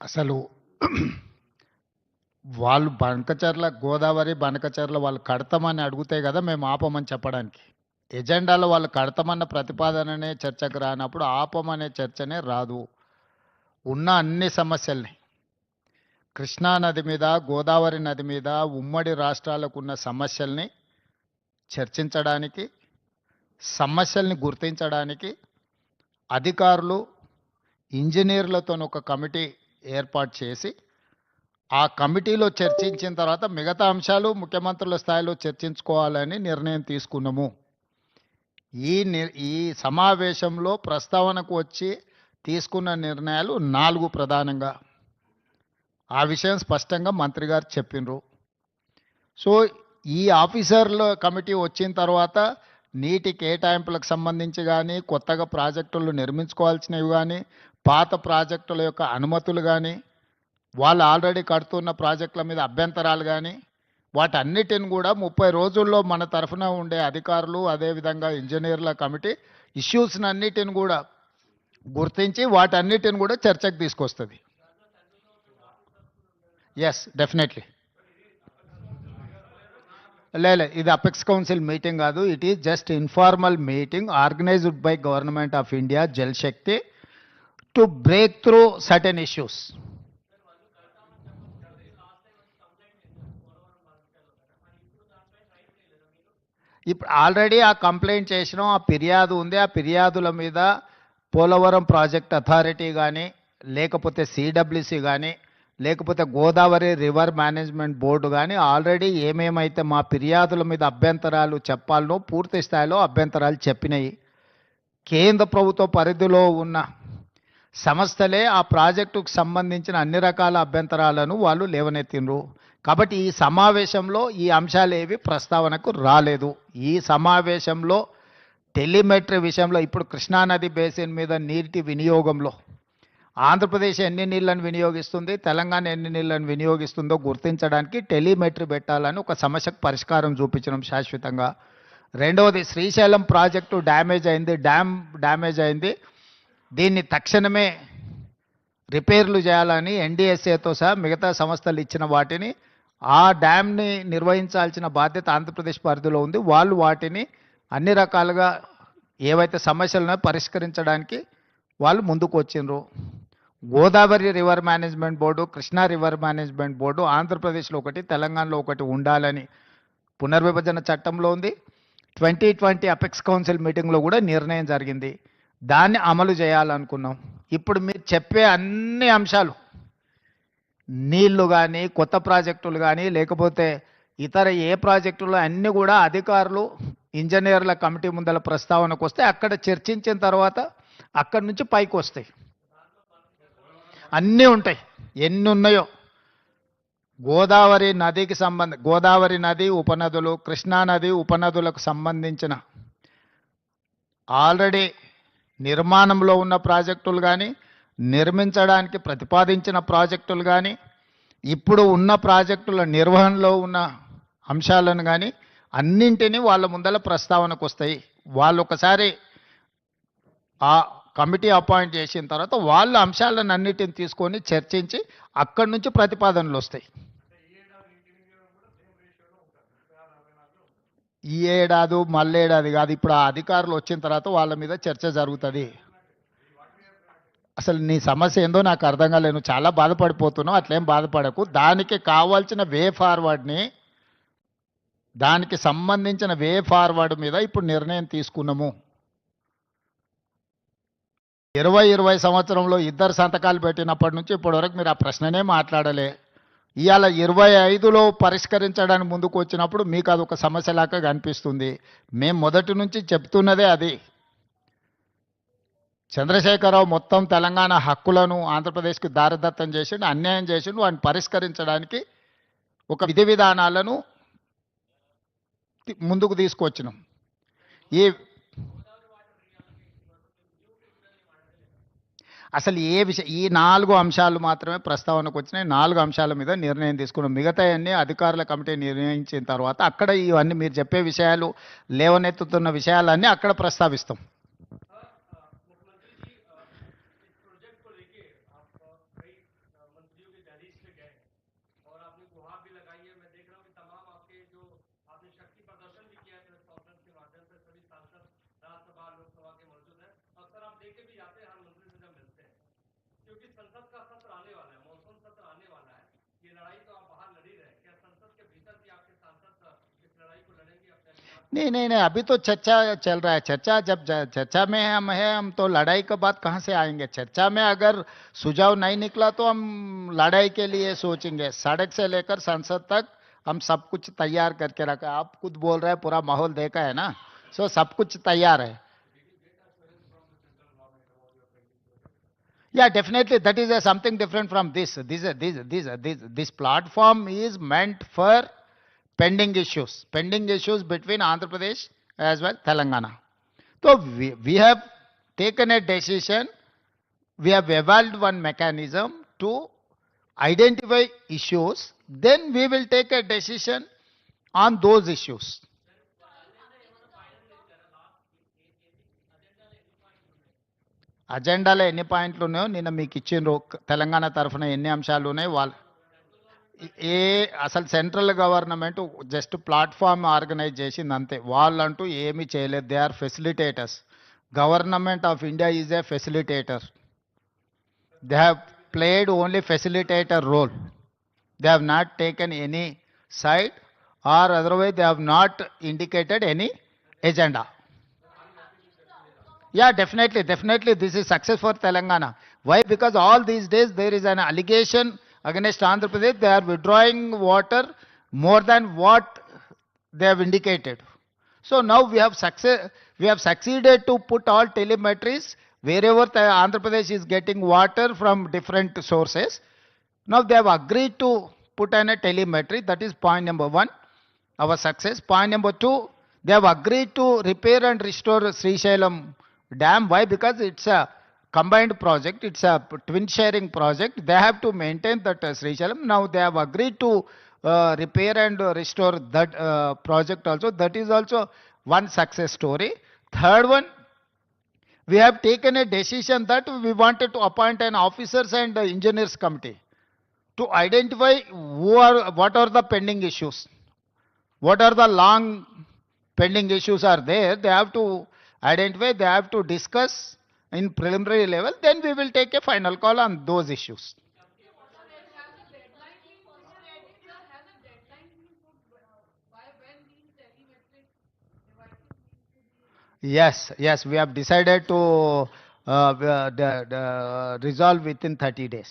అసలు వాళ్ళు బంకచర్ల గోదావరి, బంకచర్ల వాళ్ళు కడతామని అడిగితే కదా మేము ఆపమని చెప్పడానికి. ఎజెండాలో వాళ్ళు కడతామన్న ప్రతిపాదననే చర్చకు రానప్పుడు ఆపమనే చర్చనే రాదు. ఉన్న అన్ని సమస్యల్ని కృష్ణా నది మీద, గోదావరి నది మీద ఉమ్మడి రాష్ట్రాలకు ఉన్న సమస్యల్ని చర్చించడానికి, సమస్యల్ని గుర్తించడానికి అధికారులు, ఇంజనీర్లతో ఒక కమిటీ ఏర్పాటు చేసి ఆ కమిటీలో చర్చించిన తర్వాత మిగతా అంశాలు ముఖ్యమంత్రుల స్థాయిలో చర్చించుకోవాలని నిర్ణయం తీసుకున్నాము. ఈ సమావేశంలో ప్రస్తావనకు వచ్చి తీసుకున్న నిర్ణయాలు 4 ప్రధానంగా. ఆ విషయం స్పష్టంగా మంత్రి గారు చెప్పినరు. సో ఈ ఆఫీసర్ల కమిటీ వచ్చిన తర్వాత నీటి కేటాయింపులకు సంబంధించి కానీ, కొత్తగా ప్రాజెక్టులు నిర్మించుకోవాల్సినవి కానీ, పాత ప్రాజెక్టుల యొక్క అనుమతులు కానీ, వాళ్ళు ఆల్రెడీ కడుతున్న ప్రాజెక్టుల మీద అభ్యంతరాలు కానీ, వాటన్నిటిని కూడా 30 రోజుల్లో మన తరఫున ఉండే అధికారులు, అదేవిధంగా ఇంజనీర్ల కమిటీ ఇష్యూస్ని అన్నిటిని కూడా గుర్తించి వాటన్నిటిని కూడా చర్చకు తీసుకొస్తుంది. Yes, definitely. లేదు, ఇది అపెక్స్ కౌన్సిల్ మీటింగ్ కాదు. It is just informal meeting organised by government of India, Jal Shakti, to break through certain issues. ఇప్పుడు ఆల్రెడీ ఆ కంప్లైంట్ చేసినాం, ఆ ఫిర్యాదు ఉంది. ఆ ఫిర్యాదుల మీద పోలవరం ప్రాజెక్ట్ అథారిటీ కానీ, లేకపోతే సిడబ్ల్యూసి కానీ, లేకపోతే గోదావరి రివర్ మేనేజ్మెంట్ బోర్డు కానీ ఆల్రెడీ ఏమేమైతే మా ఫిర్యాదుల మీద అభ్యంతరాలు చెప్పాలనో పూర్తి స్థాయిలో అభ్యంతరాలు చెప్పినాయి. కేంద్ర ప్రభుత్వ పరిధిలో ఉన్న సంస్థలే ఆ ప్రాజెక్టుకు సంబంధించిన అన్ని రకాల అభ్యంతరాలను వాళ్ళు లేవనెత్తినరు. కాబట్టి ఈ సమావేశంలో ఈ అంశాలు ఏవి ప్రస్తావనకు రాలేదు. ఈ సమావేశంలో టెలిమెట్రీ విషయంలో ఇప్పుడు కృష్ణానది బేసిన్ మీద నీటి వినియోగంలో ఆంధ్రప్రదేశ్ ఎన్ని నీళ్లను వినియోగిస్తుంది, తెలంగాణ ఎన్ని నీళ్లను వినియోగిస్తుందో గుర్తించడానికి టెలిమెట్రీ పెట్టాలని ఒక సమస్యకు పరిష్కారం చూపించడం శాశ్వతంగా. రెండవది, శ్రీశైలం ప్రాజెక్టు డ్యామేజ్ అయింది, డ్యామేజ్ అయింది, దీన్ని తక్షణమే రిపేర్లు చేయాలని ఎన్డీఎస్ఏతో సహా మిగతా సంస్థలు ఇచ్చిన వాటిని, ఆ డ్యామ్ని నిర్వహించాల్సిన బాధ్యత ఆంధ్రప్రదేశ్ పరిధిలో ఉంది. వాళ్ళు వాటిని అన్ని రకాలుగా ఏవైతే సమస్యలను పరిష్కరించడానికి వాళ్ళు ముందుకు వచ్చిండ్రు. Godavari river management board, Krishna river management board ఆంధ్రప్రదేశ్లో ఒకటి, తెలంగాణలో ఒకటి ఉండాలని పునర్విభజన చట్టంలో ఉంది. 2020 అపెక్స్ కౌన్సిల్ మీటింగ్లో కూడా నిర్ణయం జరిగింది. దాన్ని అమలు చేయాలనుకున్నాం. ఇప్పుడు మీరు చెప్పే అన్ని అంశాలు, నీళ్లు కానీ, కొత్త ప్రాజెక్టులు కానీ, లేకపోతే ఇతర ఏ ప్రాజెక్టులు అన్నీ కూడా అధికారులు, ఇంజనీర్ల కమిటీ ముందల ప్రస్తావనకు వస్తే అక్కడ చర్చించిన తర్వాత అక్కడి నుంచి పైకి వస్తాయి. అన్నీ ఉంటాయి, ఎన్ని ఉన్నాయో. గోదావరి నదికి గోదావరి నది ఉపనదులు, కృష్ణానది ఉపనదులకు సంబంధించిన ఆల్రెడీ నిర్మాణంలో ఉన్న ప్రాజెక్టులు కానీ, నిర్మించడానికి ప్రతిపాదించిన ప్రాజెక్టులు కానీ, ఇప్పుడు ఉన్న ప్రాజెక్టుల నిర్వహణలో ఉన్న అంశాలను కానీ అన్నింటినీ వాళ్ళ ముందల ప్రస్తావనకు వస్తాయి. వాళ్ళు ఒకసారి ఆ కమిటీ అపాయింట్ చేసిన తర్వాత వాళ్ళ అంశాలను అన్నిటిని తీసుకొని చర్చించి అక్కడి నుంచి ప్రతిపాదనలు వస్తాయి. ఈ ఏడాది మళ్ళేడాది కాదు, ఇప్పుడు ఆ అధికారులు వచ్చిన తర్వాత వాళ్ళ మీద చర్చ జరుగుతుంది. అసలు నీ సమస్య ఏందో నాకు అర్థం కాలేదు. నువ్వు చాలా బాధపడిపోతున్నావు, అట్లేం బాధపడకు. దానికి కావాల్సిన వే ఫార్వర్డ్ని, దానికి సంబంధించిన వే ఫార్వర్డ్ మీద ఇప్పుడు నిర్ణయం తీసుకున్నాము. 2020 సంవత్సరంలో 2 సంతకాలు పెట్టినప్పటి నుంచి ఇప్పటివరకు మీరు ఆ ప్రశ్ననే మాట్లాడలే. ఇవాళ 25లో పరిష్కరించడానికి ముందుకు వచ్చినప్పుడు మీకు అదొక సమస్యలాగా కనిపిస్తుంది. మేము మొదటి నుంచి చెప్తున్నదే అది. చంద్రశేఖరరావు మొత్తం తెలంగాణ హక్కులను ఆంధ్రప్రదేశ్కి దారదత్తం చేసిండు, అన్యాయం చేసిండు. వాటిని పరిష్కరించడానికి ఒక విధి విధానాలను ముందుకు తీసుకొచ్చినాం. అసలు ఏ విషయం, ఈ 4 అంశాలు మాత్రమే ప్రస్తావనకు వచ్చినాయి. 4 అంశాల మీద నిర్ణయం తీసుకున్నాం. మిగతా అన్ని అధికారుల కమిటీ నిర్ణయించిన తర్వాత అక్కడ ఇవన్నీ మీరు చెప్పే విషయాలు, లేవనెత్తుతున్న విషయాలన్నీ అక్కడ ప్రస్తావిస్తాం. गुहार भी लगाई है। मैं देख रहा हूँ कि तमाम आपके जो आपने शक्ति प्रदर्शन भी किया है प्रेस कॉन्फ्रेंस के माध्यम से, सभी सांसद राज्यसभा लोकसभा के मौजूद हैं। अक्सर आप देखे भी जाते हैं हर मंत्री से जब मिलते हैं, क्योंकि संसद का सत्र आने वाला है, मॉनसून सत्र आने वाला है। ये लड़ाई तो आप बाहर लड़ ही रहे हैं, क्या संसद के भीतर भी आपके सांसद इस लड़ाई को लड़ेंगे अपने अधिकार को? नहीं नहीं नहीं, अभी तो चर्चा चल रहा है। चर्चा जब चर्चा में हम तो लड़ाई के बाद कहाँ से आएंगे? चर्चा में अगर सुझाव नहीं निकला तो हम लड़ाई के लिए सोचेंगे। सड़क से लेकर संसद तक हम सब कुछ तैयार करके रखा है। आप खुद बोल रहे हैं, पूरा माहौल देखा है ना, सो सब कुछ तैयार है। Yeah, definitely. That is something different from this. This platform is meant for pending issues. Pending issues between Andhra Pradesh as well Telangana. So we have taken a decision. We have evolved one mechanism to identify issues. Then we will take a decision on those issues. అజెండాలో ఎన్ని పాయింట్లు ఉన్నాయో నిన్న మీకు ఇచ్చిండ్రు. తెలంగాణ తరఫున ఎన్ని అంశాలు ఉన్నాయి వాళ్ళు ఏ అసలు central government just platform organise చేసింది అంతే. వాళ్ళంటూ ఏమీ చేయలేదు. They are facilitators. Government of India is a facilitator. They have played only facilitator role. They have not taken any side or otherwise they have not indicated any agenda. Yeah, definitely, this is success for Telangana. Why? Because all these days there is an allegation against Andhra Pradesh. They are withdrawing water more than what they have indicated. So now we have succeeded to put all telemetries wherever Andhra Pradesh is getting water from different sources. Now they have agreed to put in a telemetry. That is point number one, our success. Point number two, they have agreed to repair and restore Srisailam Dam. Why? Because it's a combined project. It's a twin sharing project. They have to maintain that Srisailam. Now they have agreed to repair and restore that project also. That is also one success story. Third one, we have taken a decision that we wanted to appoint an officers and engineers committee to identify what are the pending issues, what are the long pending issues are there. They have to identify, they have to discuss in preliminary level, then we will take a final call on those issues. Yes, we have decided to resolve within 30 days.